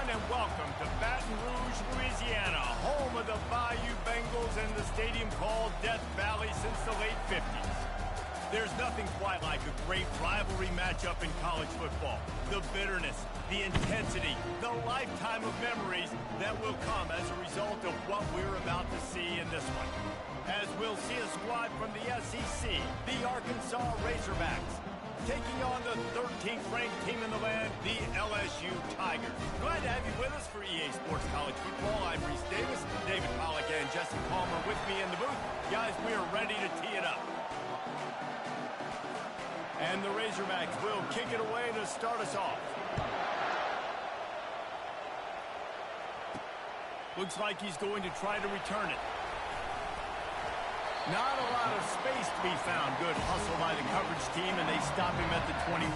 everyone, and welcome to Baton Rouge, Louisiana, home of the Bayou Bengals and the stadium called Death Valley since the late 50s. There's nothing quite like a great rivalry matchup in college football. The bitterness, the intensity, the lifetime of memories that will come as a result of what we're about to see in this one. As we'll see a squad from the SEC, the Arkansas Razorbacks, taking on the 13th ranked team in the land, the LSU Tigers. Glad to have you with us for EA Sports College Football. I'm Reese Davis, David Pollack, and Jesse Palmer with me in the booth. Guys, we are ready to tee it up. And the Razorbacks will kick it away to start us off. Looks like he's going to try to return it. Not a lot of space to be found. Good hustle by the coverage team, and they stop him at the 21.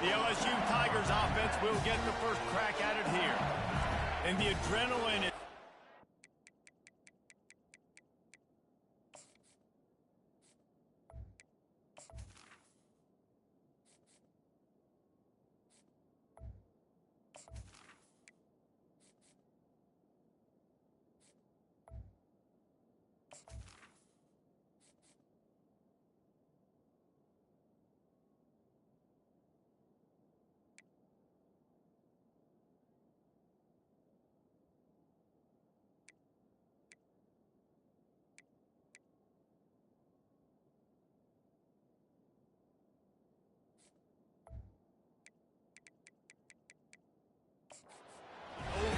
The LSU Tigers offense will get the first crack at it here. And the adrenaline is...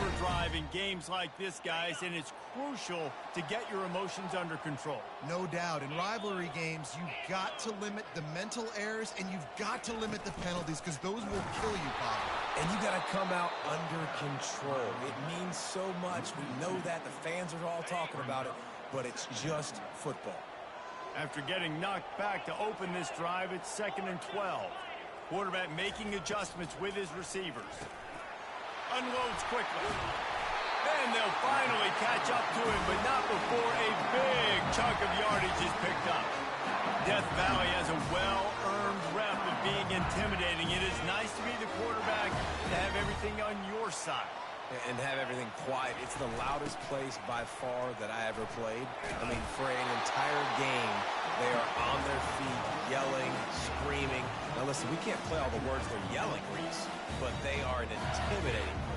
overdrive in games like this, guys, and it's crucial to get your emotions under control. No doubt. In rivalry games, you've got to limit the mental errors, and you've got to limit the penalties, because those will kill you, Bob. And you got to come out under control. It means so much. We know that. The fans are all talking about it, but it's just football. After getting knocked back to open this drive, it's 2nd and 12. Quarterback making adjustments with his receivers. Unloads quickly. And they'll finally catch up to him, but not before a big chunk of yardage is picked up. Death Valley has a well-earned rep of being intimidating. It is nice to be the quarterback, to have everything on your side. And have everything quiet. It's the loudest place by far that I ever played. I mean, for an entire game, they are on their feet, yelling, screaming. Now listen, we can't play all the words they're yelling, Reese, but they are an intimidating crowd.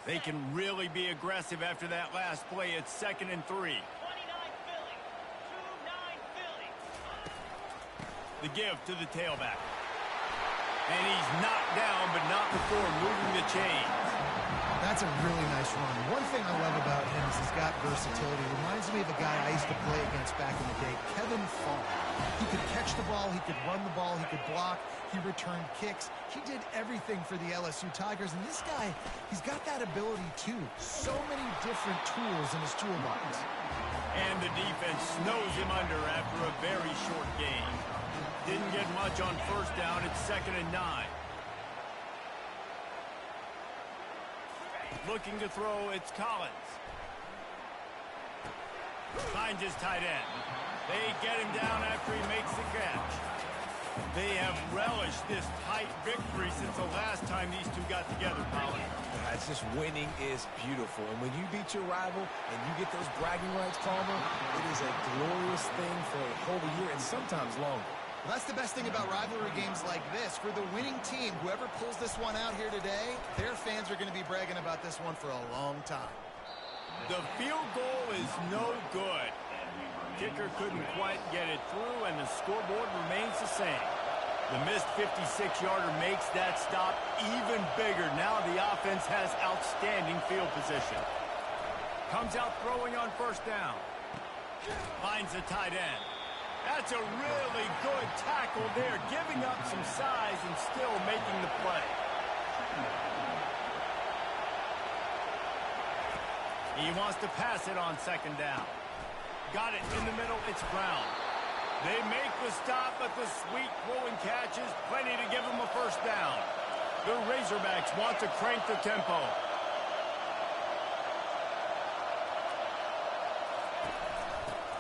They can really be aggressive after that last play. It's 2nd and 3. 29 Philly. 2-9 Philly. The give to the tailback. And he's knocked down, but not before moving the chains. That's a really nice run. One thing I love about him is he's got versatility. Reminds me of a guy I used to play against back in the day, Kevin Fong. He could catch the ball, he could run the ball, he could block, he returned kicks. He did everything for the LSU Tigers, and this guy, he's got that ability too. So many different tools in his toolbox. And the defense snows him under after a very short game. Didn't get much on first down. It's 2nd and 9. Looking to throw, it's Collins. Finds his tight end. They get him down after he makes the catch. They have relished this tight victory since the last time these two got together, Colin. It's just winning is beautiful. And when you beat your rival and you get those bragging rights, Palmer, it is a glorious thing for a whole year and sometimes longer. Well, that's the best thing about rivalry games like this. For the winning team, whoever pulls this one out here today, their fans are going to be bragging about this one for a long time. The field goal is no good. Kicker couldn't quite get it through, and the scoreboard remains the same. The missed 56-yarder makes that stop even bigger. Now the offense has outstanding field position. Comes out throwing on first down. Finds the tight end. That's a really good tackle there, giving up some size and still making the play. He wants to pass it on 2nd down. Got it in the middle, it's Brown. They make the stop, but the sweet throwing catch is plenty to give him a first down. The Razorbacks want to crank the tempo.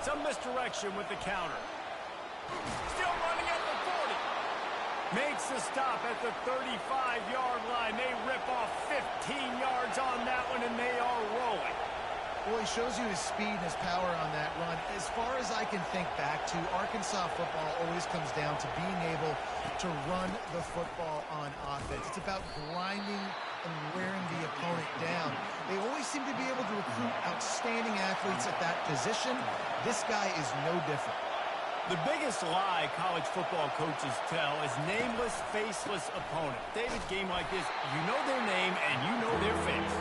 Some misdirection with the counter. Still running at the 40. Makes the stop at the 35-yard line. They rip off 15 yards on that one, and they are rolling. Well, he shows you his speed and his power on that run. As far as I can think back to, Arkansas football always comes down to being able to run the football on offense. It's about grinding and wearing the opponent down. They always seem to be able to recruit outstanding athletes at that position. This guy is no different. The biggest lie college football coaches tell is nameless, faceless opponent. David, game like this, you know their name and you know their face.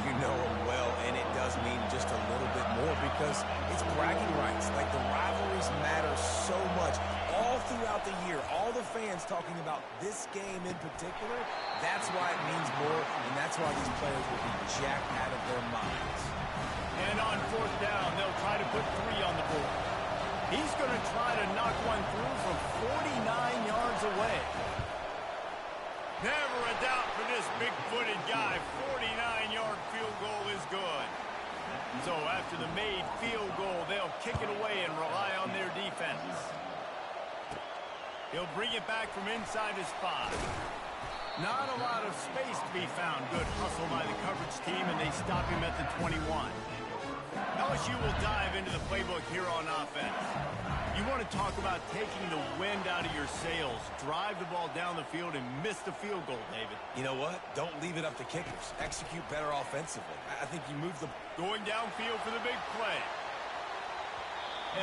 You know them well, and it does mean just a little bit more because it's bragging rights. Like, the rivalries matter so much. All throughout the year, all the fans talking about this game in particular, that's why it means more, and that's why these players will be jacked out of their minds. And on fourth down, they'll try to put 3 on the board. He's going to try to knock one through from 49 yards away. Never a doubt for this big-footed guy. 49-yard field goal is good. So after the made field goal, they'll kick it away and rely on their defense. He'll bring it back from inside his 5. Not a lot of space to be found. Good hustle by the coverage team, and they stop him at the 21. LSU will dive into the playbook here on offense. You want to talk about taking the wind out of your sails. Drive the ball down the field and miss the field goal, David. You know what? Don't leave it up to kickers. Execute better offensively. I think you move the... Going downfield for the big play.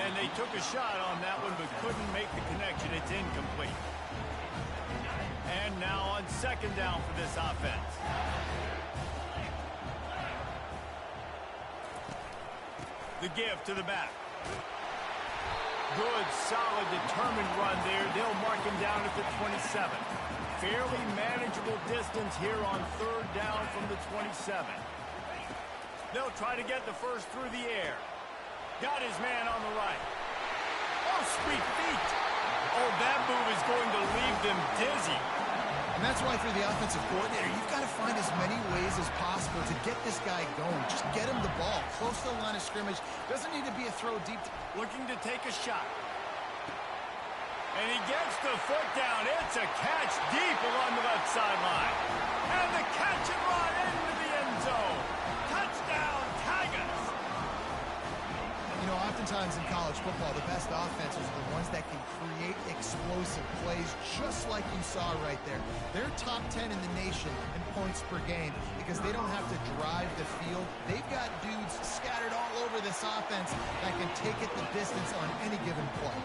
And they took a shot on that one but couldn't make the connection. It's incomplete. And now on second down for this offense. The give to the back. Good, solid, determined run there. They'll mark him down at the 27. Fairly manageable distance here on third down from the 27. They'll try to get the first through the air. Got his man on the right. Oh, sweet feet. Oh, that move is going to leave them dizzy. And that's why for the offensive coordinator, you've got to find as many ways as possible to get this guy going. Just get him the ball close to the line of scrimmage. Doesn't need to be a throw deep. Looking to take a shot. And he gets the foot down. It's a catch deep along the left sideline. And the catch and run into the end zone. Touchdown, Tigers. You know, oftentimes in college football, the best offenses are the ones that can create explosive plays, just like you saw right there. They're top 10 in the nation in points per game because they don't have to drive the field. They've got dudes scattered all over this offense that can take it the distance on any given play.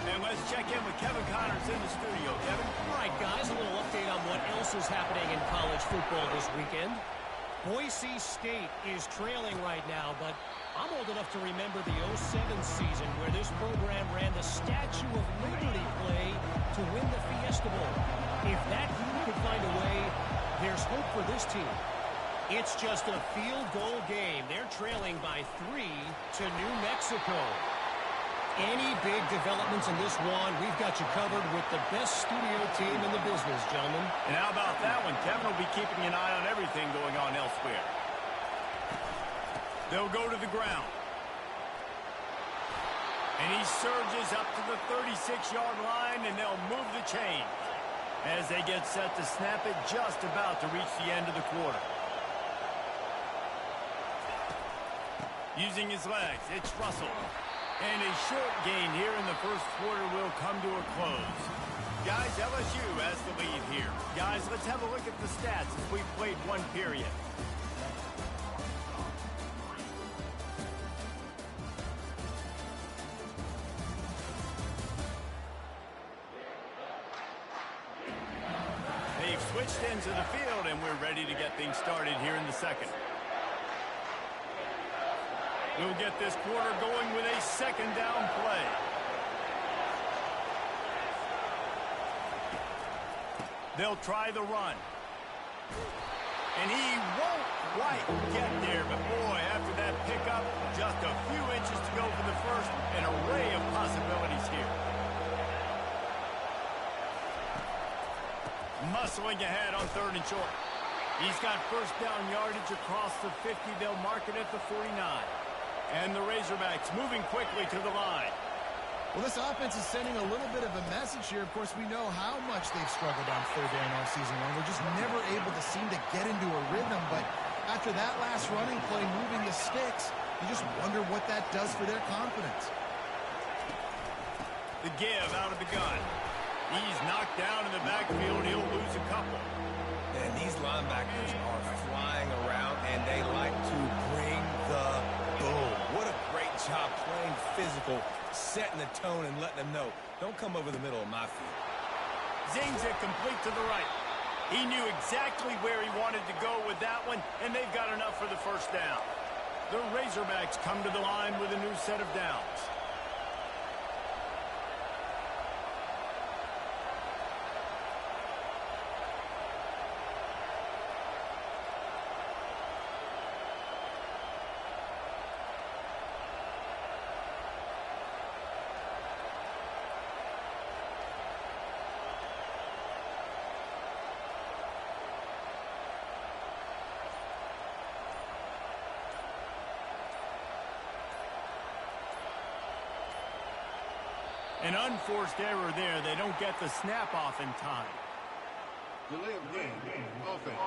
And let's check in with Kevin Connors in the studio. Kevin? All right, guys, a little update on what else is happening in college football this weekend. Boise State is trailing right now, but I'm old enough to remember the 07 season where this program ran the Statue of Liberty play to win the Fiesta Bowl. If that group could find a way, there's hope for this team. It's just a field goal game. They're trailing by 3 to New Mexico. Any big developments in this one, we've got you covered with the best studio team in the business, gentlemen. And how about that one? Kevin will be keeping an eye on everything going on elsewhere. They'll go to the ground. And he surges up to the 36-yard line, and they'll move the chain as they get set to snap it just about to reach the end of the quarter. Using his legs, it's Russell. And a short gain here in the first quarter will come to a close. Guys, LSU has the lead here. Guys, let's have a look at the stats as we've played one period. They've switched into the field, and we're ready to get things started here in the second. We'll get this quarter going with a second down play. They'll try the run. And he won't quite get there, but boy, after that pickup, just a few inches to go for the first, an array of possibilities here. hustling ahead on 3rd and short. He's got first down yardage across the 50. They'll mark it at the 49. And the Razorbacks moving quickly to the line. Well, this offense is sending a little bit of a message here. Of course, we know how much they've struggled on 3rd down all season long. They're just never able to seem to get into a rhythm. But after that last running play, moving the sticks, you just wonder what that does for their confidence. The give out of the gun. He's knocked down in the backfield. He'll lose a couple. And these linebackers are flying around, and they like to bring the boom. What a great job playing physical, setting the tone, and letting them know, don't come over the middle of my field. Zings it complete to the right. He knew exactly where he wanted to go with that one, and they've got enough for the first down. The Razorbacks come to the line with a new set of downs. An unforced error there. They don't get the snap off in time. Delay of game. Offense.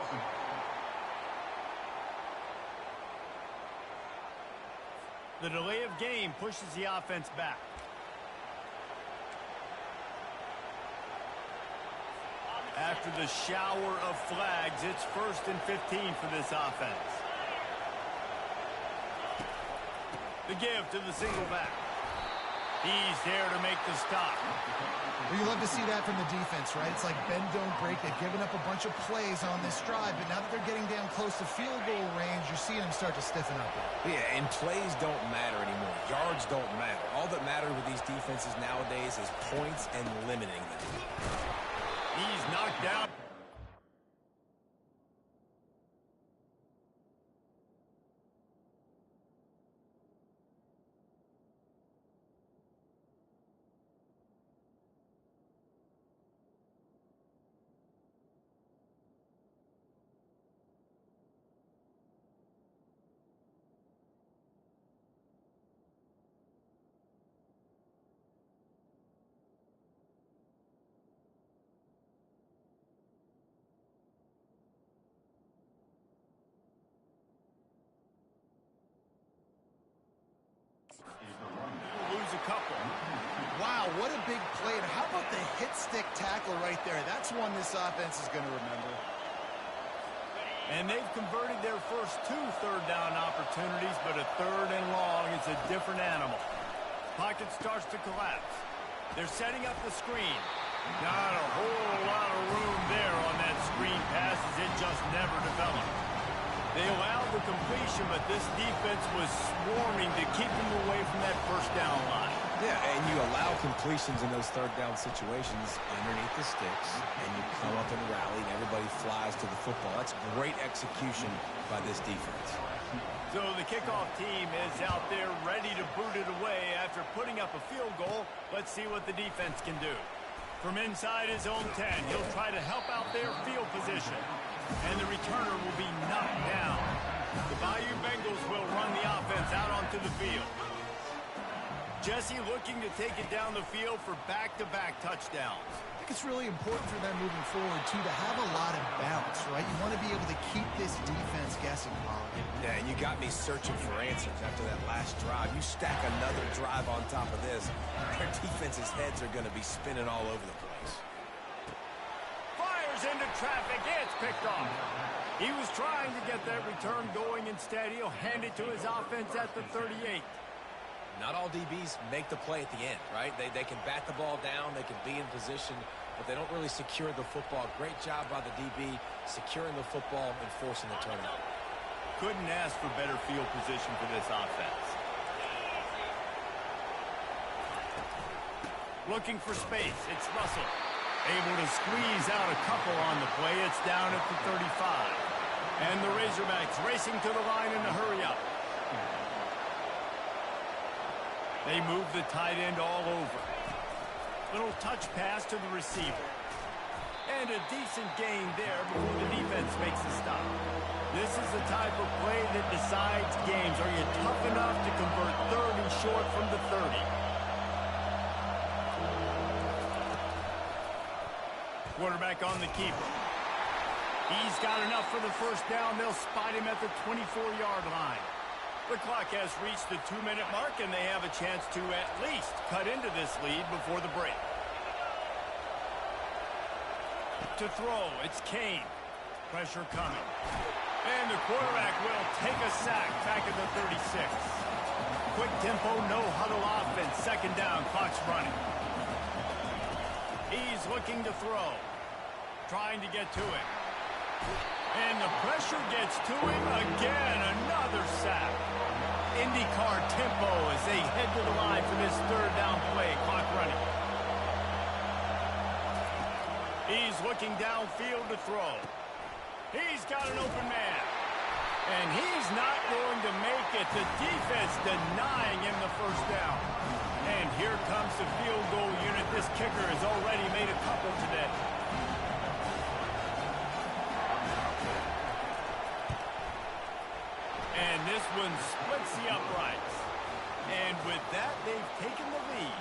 The delay of game pushes the offense back. After the shower of flags, it's 1st and 15 for this offense. The give to the single back. He's there to make the stop. Well, you love to see that from the defense, right? It's like bend, don't break. They've given up a bunch of plays on this drive, but now that they're getting down close to field goal range, you're seeing them start to stiffen up. Yeah, and plays don't matter anymore. Yards don't matter. All that matters with these defenses nowadays is points and limiting them. He's knocked down. Lose a couple. Wow, what a big play. And how about the hit stick tackle right there? That's one this offense is going to remember. And they've converted their first 2 third down opportunities, but a 3rd and long is a different animal. Pocket starts to collapse. They're setting up the screen. Not a whole lot of room there on that screen pass as it just never developed. They allowed the completion, but this defense was swarming to keep them away from that first down line. Yeah, and you allow completions in those 3rd down situations underneath the sticks, and you come up and rally, and everybody flies to the football. That's great execution by this defense. So the kickoff team is out there ready to boot it away after putting up a field goal. Let's see what the defense can do. From inside his own 10, he'll try to help out their field position. And the returner will be knocked down. The Bayou Bengals will run the offense out onto the field. Jesse looking to take it down the field for back-to-back touchdowns. I think it's really important for them moving forward, too, to have a lot of bounce, right? You want to be able to keep this defense guessing, Holly. Yeah, and you got me searching for answers after that last drive. You stack another drive on top of this, their defense's heads are going to be spinning all over the place. Fires into traffic. It's picked off. He was trying to get that return going. Instead, he'll hand it to his offense at the 38. Not all DBs make the play at the end, right? They can bat the ball down, they can be in position, but they don't really secure the football. Great job by the DB securing the football and forcing the turnover. Couldn't ask for better field position for this offense. Looking for space. It's Russell. Able to squeeze out a couple on the play. It's down at the 35. And the Razorbacks racing to the line in a hurry up. They move the tight end all over. Little touch pass to the receiver. And a decent gain there before the defense makes the stop. This is the type of play that decides games. Are you tough enough to convert 3rd and short from the 30? Quarterback on the keeper. He's got enough for the first down. They'll spot him at the 24-yard line. The clock has reached the 2-minute mark, and they have a chance to at least cut into this lead before the break. To throw, it's Kane. Pressure coming. And the quarterback will take a sack back at the 36. Quick tempo, no huddle offense. 2nd down, clock's running. He's looking to throw. Trying to get to it. And the pressure gets to him again. Another sack. IndyCar tempo as they head to the line for this 3rd down play. Clock running. He's looking downfield to throw. He's got an open man. And he's not going to make it. The defense denying him the first down. And here comes the field goal unit. This kicker has already made a couple today. And this one splits the uprights. And with that, they've taken the lead.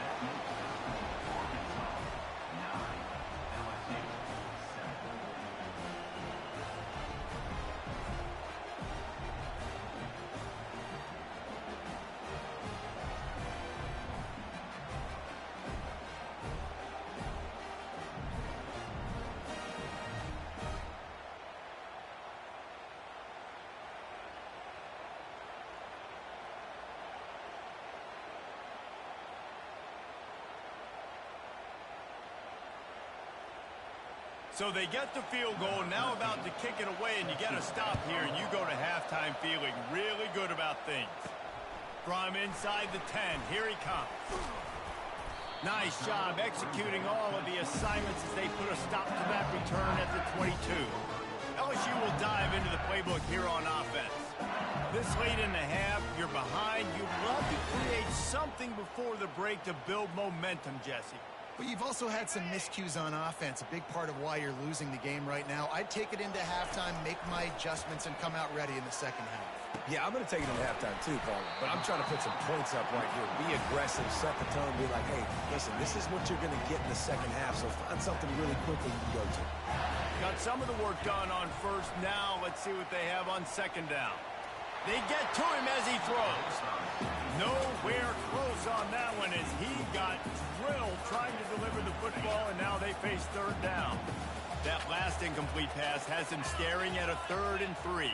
So they get the field goal, now about to kick it away, and you get a stop here, and you go to halftime feeling really good about things. From inside the 10, here he comes. Nice job executing all of the assignments as they put a stop to that return at the 22. LSU will dive into the playbook here on offense. This late in the half, you're behind. You love to create something before the break to build momentum, Jesse. But you've also had some miscues on offense, a big part of why you're losing the game right now. I'd take it into halftime, make my adjustments, and come out ready in the 2nd half. Yeah, I'm going to take it into halftime too, Paul. But I'm trying to put some points up right here. Be aggressive, set the tone, be like, hey, listen, this is what you're going to get in the 2nd half, so find something really quickly you can go to. Got some of the work done on first. Now let's see what they have on 2nd down. They get to him as he throws. Nowhere close on that one as he got drilled trying to deliver the football, and now they face 3rd down. That last incomplete pass has him staring at a 3rd and 3.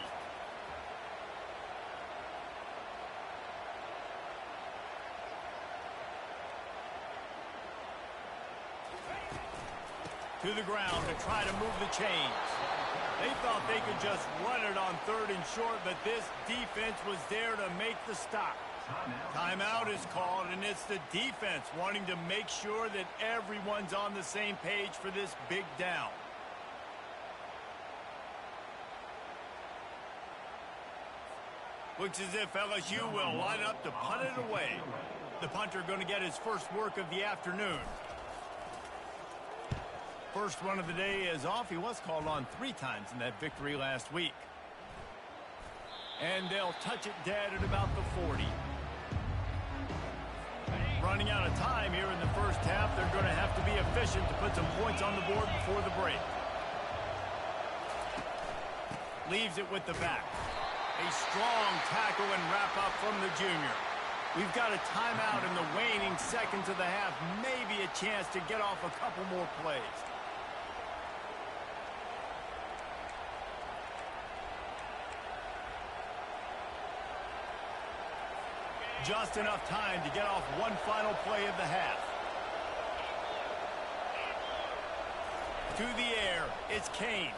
To the ground to try to move the chains. They thought they could just run it on 3rd and short, but this defense was there to make the stop. Timeout is called, and it's the defense wanting to make sure that everyone's on the same page for this big down. Looks as if LSU will line up to punt it away. The punter going to get his first work of the afternoon. First run of the day is off. He was called on 3 times in that victory last week. And they'll touch it dead at about the 40. Running out of time here in the first half. They're going to have to be efficient to put some points on the board before the break. Leaves it with the back. A strong tackle and wrap up from the junior. We've got a timeout in the waning seconds of the half. Maybe a chance to get off a couple more plays. Just enough time to get off one final play of the half. To the air, it's Kane.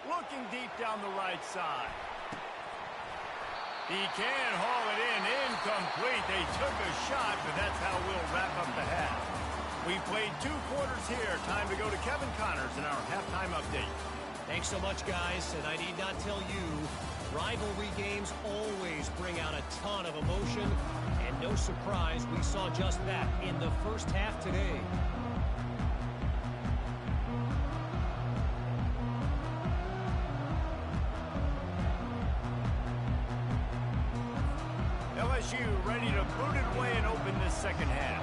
Looking deep down the right side. He can haul it in, incomplete. They took a shot, but that's how we'll wrap up the half. We played 2 quarters here. Time to go to Kevin Connors in our halftime update. Thanks so much, guys, and I need not tell you, rivalry games always bring out a ton of emotion, and no surprise, we saw just that in the first half today. ready to boot it away and open this second half.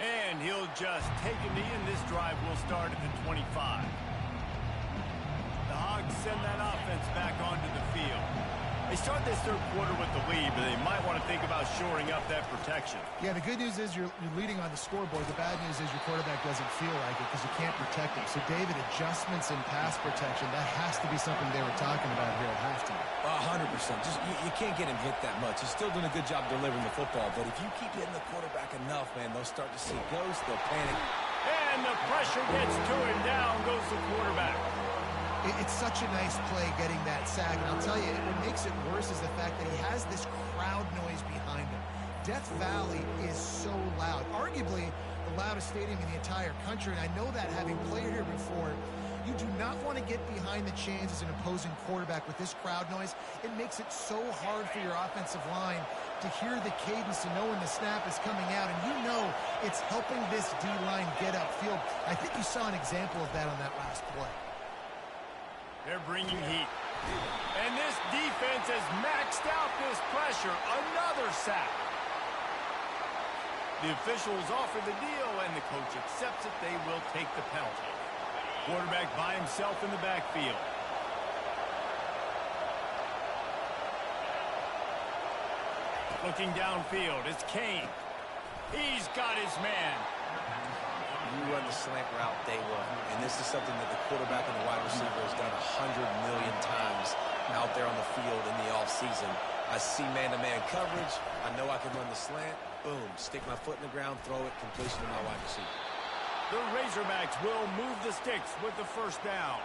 And he'll just take a knee, and this drive will start at the 25. The Hogs send that offense back onto the field. They start this third quarter with the lead, but they might want to think about shoring up that protection. Yeah, the good news is you're leading on the scoreboard. The bad news is your quarterback doesn't feel like it because you can't protect him. So, David, adjustments in pass protection, that has to be something they were talking about here at halftime. 100%. Just you can't get him hit that much. He's still doing a good job delivering the football, but if you keep hitting the quarterback enough, man, they'll start to see ghosts, they'll panic. And the pressure gets to him. Down goes the quarterback. It's such a nice play getting that sack. And I'll tell you, what makes it worse is the fact that he has this crowd noise behind him. Death Valley is so loud, arguably the loudest stadium in the entire country. And I know that having played here before, you do not want to get behind the chains as an opposing quarterback with this crowd noise. It makes it so hard for your offensive line to hear the cadence, to know when the snap is coming out. And you know it's helping this D-line get upfield. I think you saw an example of that on that last play. They're bringing heat. And this defense has maxed out this pressure. Another sack. The officials offer the deal, and the coach accepts it. They will take the penalty. Quarterback by himself in the backfield. Looking downfield, it's Kane. He's got his man. You run the slant route day one, and this is something that the quarterback and the wide receiver has done 100 million times out there on the field in the offseason. I see man-to-man coverage. I know I can run the slant. Boom, stick my foot in the ground, throw it, completion to my wide receiver. The Razorbacks will move the sticks with the first down.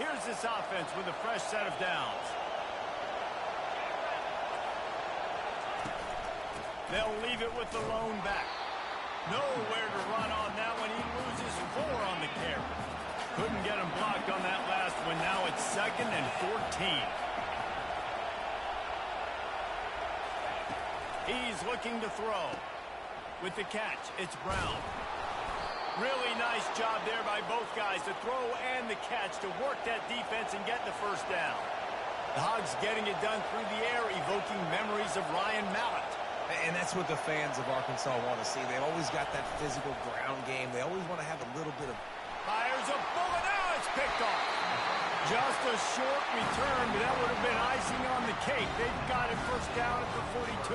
Here's this offense with a fresh set of downs. They'll leave it with the lone back. Nowhere to run on that one. He loses 4 on the carry. Couldn't get him blocked on that last one. Now it's 2nd and 14. He's looking to throw. With the catch, it's Brown. Really nice job there by both guys, the throw and the catch, to work that defense and get the first down. The Hogs getting it done through the air, evoking memories of Ryan Mallett. And that's what the fans of Arkansas want to see. They've always got that physical ground game. They always want to have a little bit of... Fires a bullet. Now it's picked off. Just a short return, but that would have been icing on the cake. They've got it first down at the 42.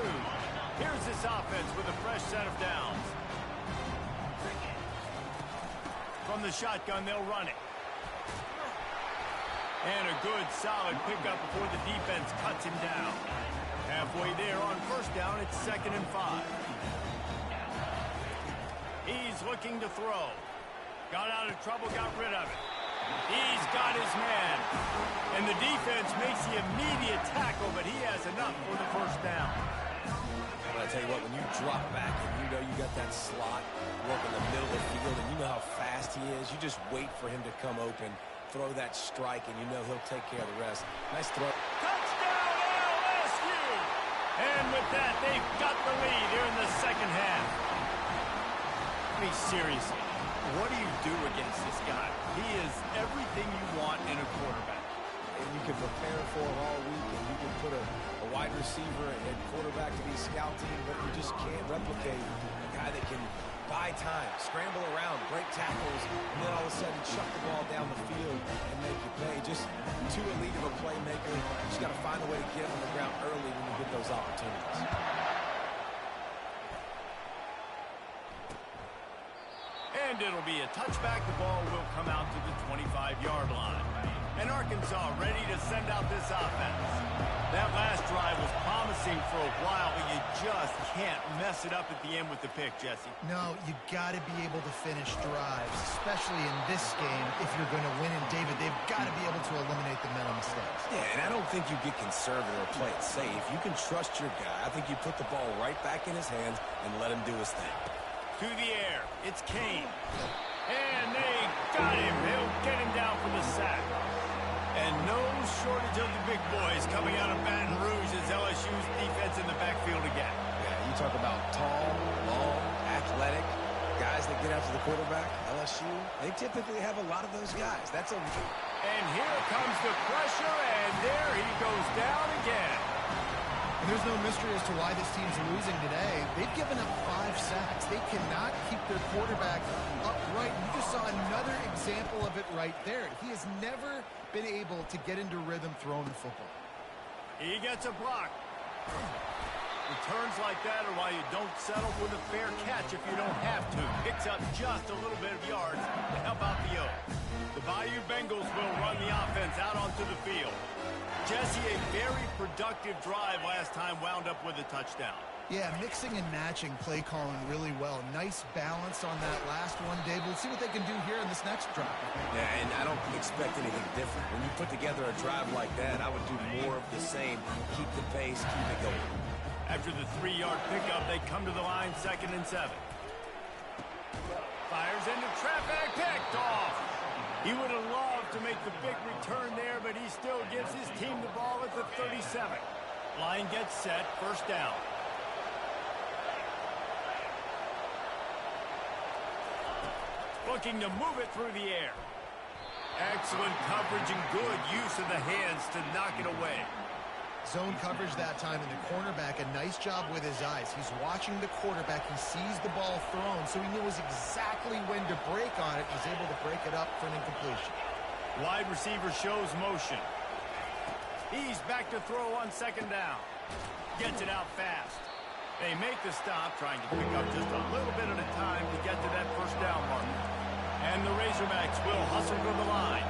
Here's this offense with a fresh set of downs. From the shotgun, they'll run it. And a good, solid pickup before the defense cuts him down. Halfway there on first down, it's 2nd and 5. He's looking to throw. Got out of trouble, got rid of it. He's got his man. And the defense makes the immediate tackle, but he has enough for the first down. But I tell you what, when you drop back and you know you got that slot work in the middle of the field and you know how fast he is, you just wait for him to come open, throw that strike, and you know he'll take care of the rest. Nice throw. Touchdown, LSU! And with that, they've got the lead here in the second half. I mean, seriously, what do you do against this guy? He is everything you want in a quarterback. And you can prepare for him all week, and you can put a wide receiver and quarterback to be a scout team, but you just can't replicate a guy that can buy time, scramble around, break tackles, and then all of a sudden chuck the ball down the field and make you pay. Just too elite of a playmaker. You just got to find a way to get him on the ground early when you get those opportunities. And it'll be a touchback. The ball will come out to the 25-yard line. And Arkansas ready to send out this offense. That last drive was promising for a while, but you just can't mess it up at the end with the pick, Jesse. No, you got to be able to finish drives, especially in this game. If you're going to win, and David, they've got to be able to eliminate the mental mistakes. Yeah, and I don't think you get conservative or play it safe. You can trust your guy. I think you put the ball right back in his hands and let him do his thing. To the air, it's Kane. And they got him. They'll get him down for the sack. And no shortage of the big boys coming out of Baton Rouge as LSU's defense in the backfield again. Yeah, you talk about tall, long, athletic, guys that get after the quarterback. LSU, they typically have a lot of those guys. That's a... And here comes the pressure, and there he goes down again. And there's no mystery as to why this team's losing today. They've given up 5 sacks. They cannot keep their quarterback upright. You just saw another example of it right there. He has never been able to get into rhythm throwing the football. He gets a block. Returns like that are why you don't settle for the fair catch if you don't have to. Picks up just a little bit of yards to help out the O. The Bayou Bengals will run the offense out onto the field. Jesse, a very productive drive last time, wound up with a touchdown. Yeah, mixing and matching play calling really well. Nice balance on that last one, Dave. We'll see what they can do here in this next drive. Yeah, and I don't expect anything different. When you put together a drive like that, I would do more of the same. Keep the pace, keep it going. After the 3-yard pickup, they come to the line 2nd and 7. Fires into traffic, picked off. He would have loved to make the big return there, but he still gives his team the ball at the 37. Line gets set, 1st down. Looking to move it through the air. Excellent coverage and good use of the hands to knock it away. Zone coverage that time, and the cornerback, a nice job with his eyes. He's watching the quarterback. He sees the ball thrown, so he knows exactly when to break on it. He's able to break it up for an incompletion. Wide receiver shows motion. He's back to throw on 2nd down. Gets it out fast. They make the stop, trying to pick up just a little bit at a time to get to that 1st down marker. And the Razorbacks will hustle for the line.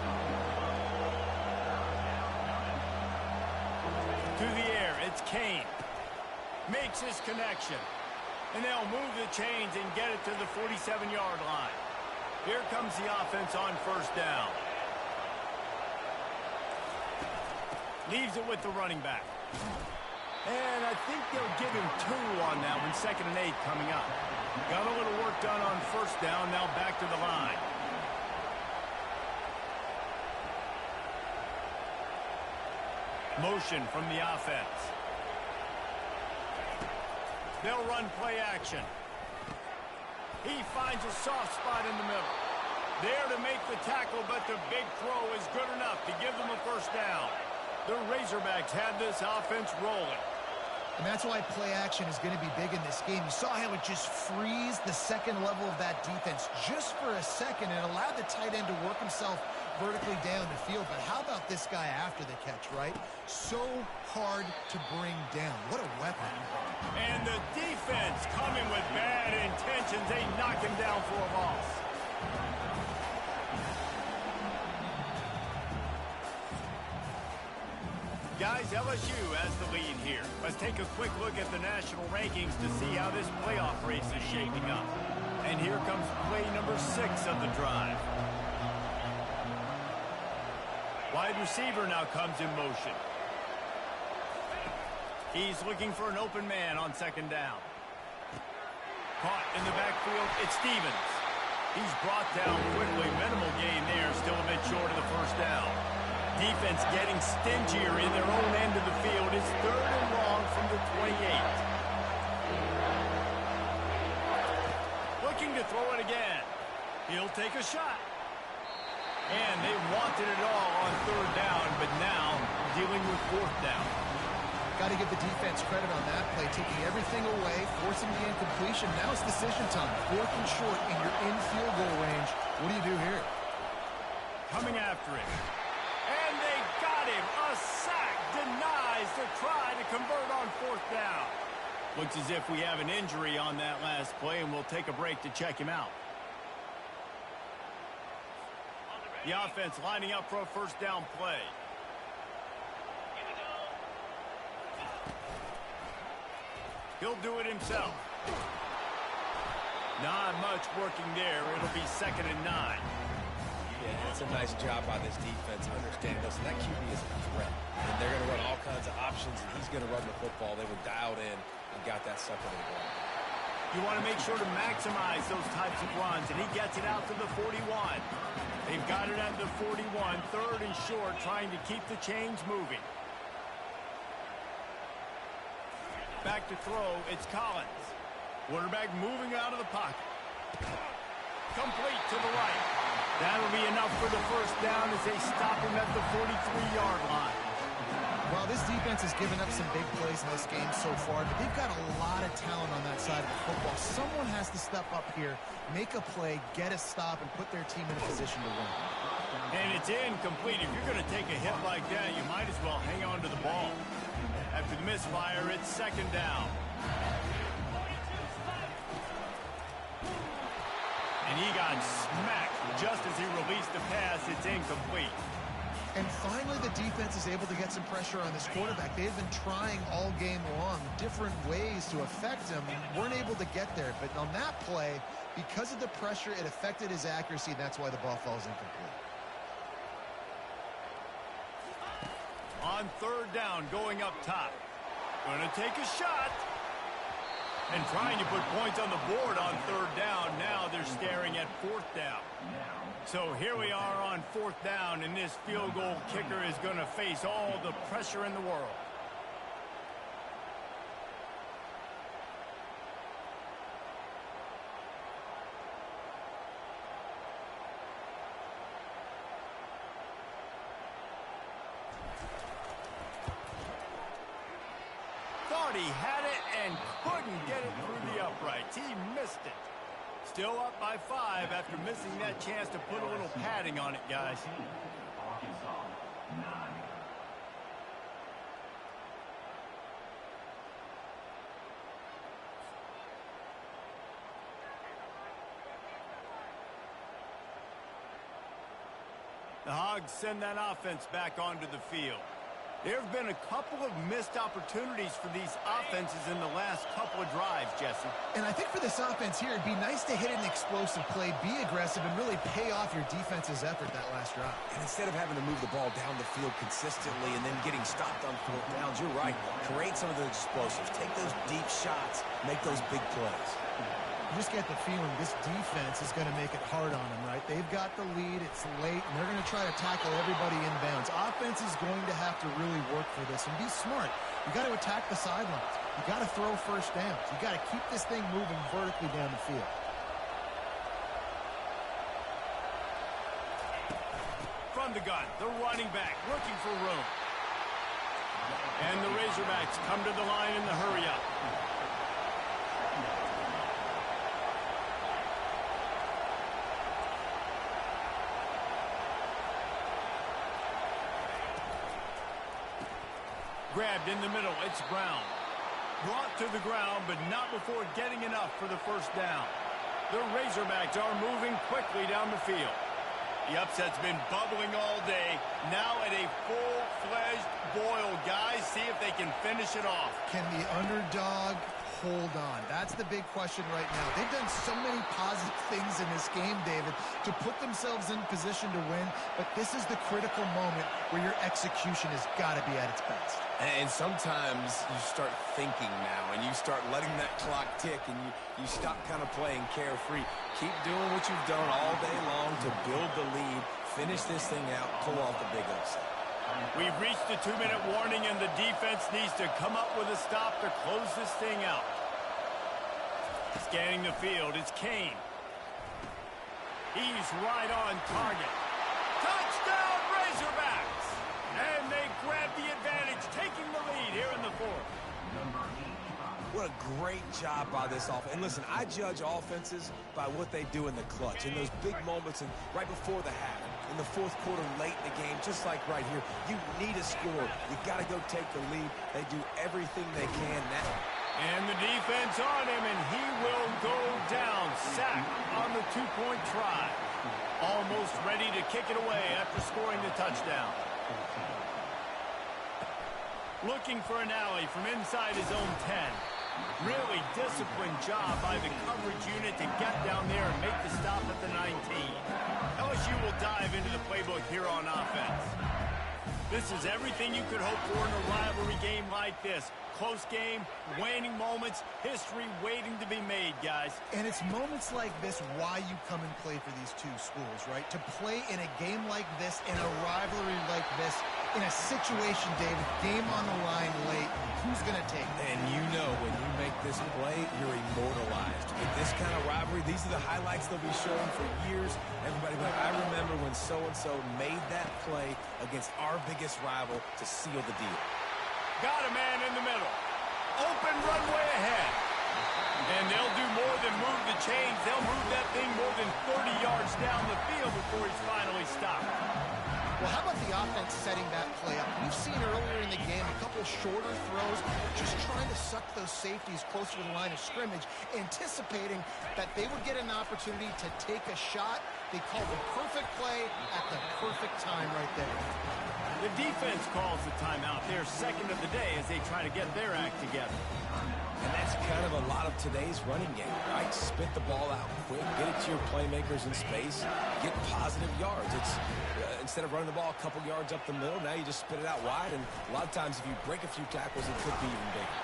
To the air, it's Kane. Makes his connection. And they'll move the chains and get it to the 47-yard line. Here comes the offense on 1st down. Leaves it with the running back. And I think they'll give him 2 on that one. 2nd and 8 coming up. Got a little work done on 1st down. Now back to the line. Motion from the offense. They'll run play action. He finds a soft spot in the middle. There to make the tackle, but the big throw is good enough to give them a 1st down. The Razorbacks had this offense rolling. And that's why play action is going to be big in this game. You saw how it just frees the 2nd level of that defense just for a second and allowed the tight end to work himself vertically down the field. But how about this guy after the catch, right? So hard to bring down. What a weapon. And the defense coming with bad intentions. They knock him down for a loss. Guys, LSU has the lead here. Let's take a quick look at the national rankings to see how this playoff race is shaping up. And here comes play number 6 of the drive. Wide receiver now comes in motion. He's looking for an open man on 2nd down. Caught in the backfield, it's Stevens. He's brought down quickly. Minimal gain there, still a bit short of the 1st down. Defense getting stingier in their own end of the field. It's 3rd and long from the 28. Looking to throw it again. He'll take a shot. And they wanted it all on 3rd down, but now dealing with 4th down. Got to give the defense credit on that play, taking everything away, forcing the incompletion. Now it's decision time. 4th and short, and you're in field goal range. What do you do here? Coming after it. And they got him. A sack denies the try to convert on 4th down. Looks as if we have an injury on that last play, and we'll take a break to check him out. The offense lining up for a 1st down play. He'll do it himself. Not much working there. It'll be 2nd and 9. Yeah, it's a nice job by this defense. Understand, listen, that QB is a threat. And they're going to run all kinds of options, and he's going to run the football. They were dialed in and got that sucker to the ground. You want to make sure to maximize those types of runs, and he gets it out to the 41. They've got it at the 41, third and short, trying to keep the chains moving. Back to throw, it's Collins. Quarterback moving out of the pocket. Complete to the right. That'll be enough for the first down as they stop him at the 43-yard line. Well, this defense has given up some big plays in this game so far, but they've got a lot of talent on that side of the football. Someone has to step up here, make a play, get a stop, and put their team in a position to win. And it's incomplete. If you're going to take a hit like that, you might as well hang on to the ball. After the misfire, it's second down. And he got smacked just as he released the pass. It's incomplete. And finally, the defense is able to get some pressure on this quarterback. They've been trying all game long different ways to affect him. Weren't able to get there. But on that play, because of the pressure, it affected his accuracy, and that's why the ball falls incomplete. On third down, going up top. Going to take a shot. And trying to put points on the board on third down. Now they're staring at fourth down. So here we are on fourth down, and this field goal kicker is going to face all the pressure in the world. Thought he had it and couldn't get it through the uprights. He missed it. Still up by 5 after missing that chance to put a little padding on it, guys. The Hogs send that offense back onto the field. There have been a couple of missed opportunities for these offenses in the last couple of drives, Jesse. And I think for this offense here, it'd be nice to hit an explosive play, be aggressive, and really pay off your defense's effort that last drive. And instead of having to move the ball down the field consistently and then getting stopped on fourth downs, you're right. Create some of the explosives. Take those deep shots. Make those big plays. You just get the feeling this defense is going to make it hard on them, right? They've got the lead. It's late, and they're going to try to tackle everybody inbounds. Offense is going to have to really work for this and be smart. You got to attack the sidelines. You got to throw first downs. You got to keep this thing moving vertically down the field. From the gun, the running back looking for room. And the Razorbacks come to the line in the hurry-up. Grabbed in the middle, it's Brown. Brought to the ground, but not before getting enough for the first down. The Razorbacks are moving quickly down the field. The upset's been bubbling all day. Now at a full-fledged boil. Guys, see if they can finish it off. Can the underdog hold on? That's the big question right now. They've done so many positive things in this game, David, to put themselves in position to win, but this is the critical moment where your execution has got to be at its best. And sometimes you start thinking now, and you start letting that clock tick, and you stop kind of playing carefree. Keep doing what you've done all day long to build the lead, finish this thing out, pull off the big upset. We've reached the 2-minute warning, and the defense needs to come up with a stop to close this thing out. Scanning the field, it's Kane. He's right on target. Touchdown, Razorbacks! And they grab the advantage, taking the lead here in the fourth. What a great job by this offense. And listen, I judge offenses by what they do in the clutch, in those big moments and right before the half, in the fourth quarter, late in the game, just like right here. You need a score. You got to go take the lead. They do everything they can now. And the defense on him, and he will go down. Sack on the two-point try. Almost ready to kick it away after scoring the touchdown. Looking for an alley from inside his own 10. Really disciplined job by the coverage unit to get down there and make the stop at the 19. LSU will dive into the playbook here on offense. This is everything you could hope for in a rivalry game like this. Close game, waning moments, history waiting to be made, guys. And it's moments like this why you come and play for these two schools, right? To play in a game like this, in a rivalry like this, in a situation, David, game on the line late, who's going to take it? And you know when you make this play, you're immortalized. With this kind of rivalry, these are the highlights they'll be showing for years. Everybody will be like, I remember when so-and-so made that play against our biggest rival to seal the deal. Got a man in the middle. Open runway ahead. And they'll do more than move the chains. They'll move that thing more than 30 yards down the field before he's finally stopped. Well, how about the offense setting that play up? We've seen earlier in the game a couple shorter throws, just trying to suck those safeties closer to the line of scrimmage, anticipating that they would get an opportunity to take a shot. They called the perfect play at the perfect time right there. The defense calls the timeout. They're second of the day as they try to get their act together. And that's kind of a lot of today's running game, right? Spit the ball out quick, get it to your playmakers in space, get positive yards. It's instead of running the ball a couple yards up the middle, now you just spit it out wide, and a lot of times if you break a few tackles, it could be even bigger.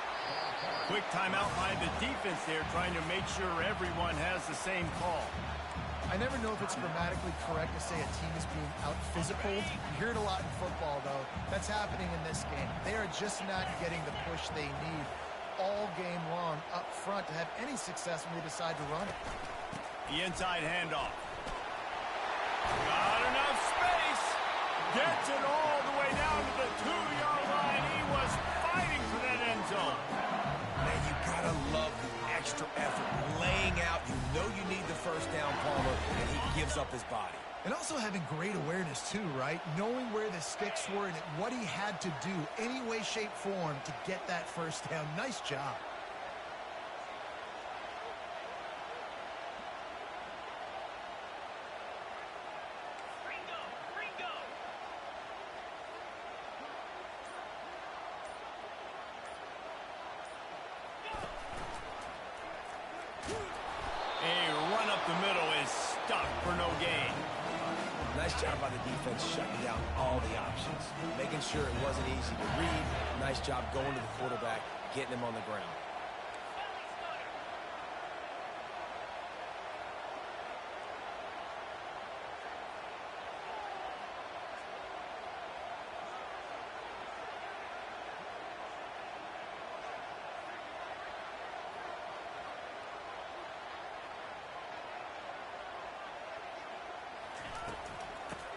Quick timeout by the defense there, trying to make sure everyone has the same call. I never know if it's grammatically correct to say a team is being out-physical. You hear it a lot in football, though. That's happening in this game. They are just not getting the push they need all game long up front to have any success when they decide to run it. The inside handoff. Got enough space. Gets it all the way down to the 2-yard line. He was fighting for that end zone. Man, you gotta love the extra effort. Laying out, you know you need the first down, Palmer, and he gives up his body. And also having great awareness, too, right? Knowing where the sticks were and what he had to do, any way, shape, form, to get that first down. Nice job. The middle is stuck for no gain. Nice job by the defense shutting down all the options, making sure it wasn't easy to read. Nice job going to the quarterback, getting him on the ground.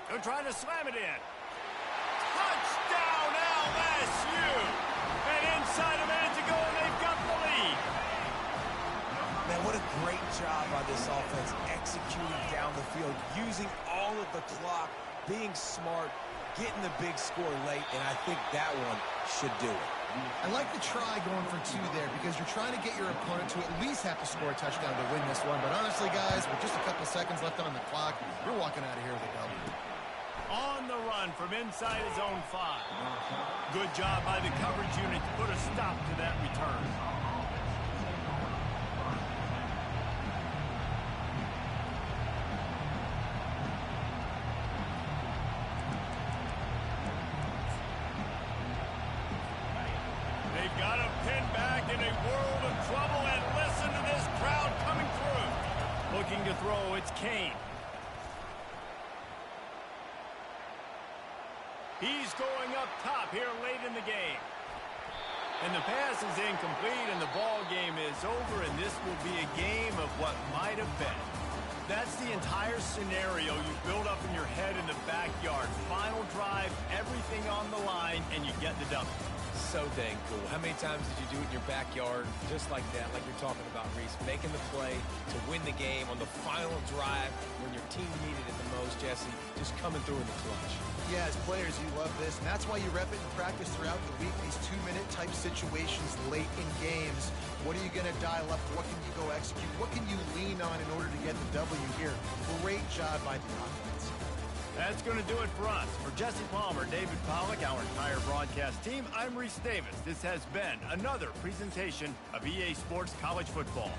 They're trying to slam it in. Touchdown, LSU! And inside a minute to go, and they've got the lead. Man, what a great job by this offense executing down the field, using all of the clock, being smart, getting the big score late, and I think that one should do it. I like the try going for two there because you're trying to get your opponent to at least have to score a touchdown to win this one. But honestly, guys, with just a couple seconds left on the clock, you're walking out of here with a W. On the run from inside his own 5. Good job by the coverage unit to put a stop to that return. They've got him pinned back in a world of trouble, and listen to this crowd coming through. Looking to throw, it's Kane. He's going up top here late in the game. And the pass is incomplete, and the ball game is over, and this will be a game of what might have been. That's the entire scenario you build up in your head in the backyard. Final drive, everything on the line, and you get the W. So dang cool. How many times did you do it in your backyard just like that, like you're talking about, Reese? Making the play to win the game on the final drive when your team needed it the most, Jesse, just coming through in the clutch. Yeah, as players, you love this, and that's why you rep it in practice throughout the week, these 2-minute type situations late in games. What are you going to dial up? What can you go execute? What can you lean on in order to get the W here? Great job by the offense. That's going to do it for us. For Jesse Palmer, David Pollack, our entire broadcast team, I'm Reese Davis. This has been another presentation of EA Sports College Football.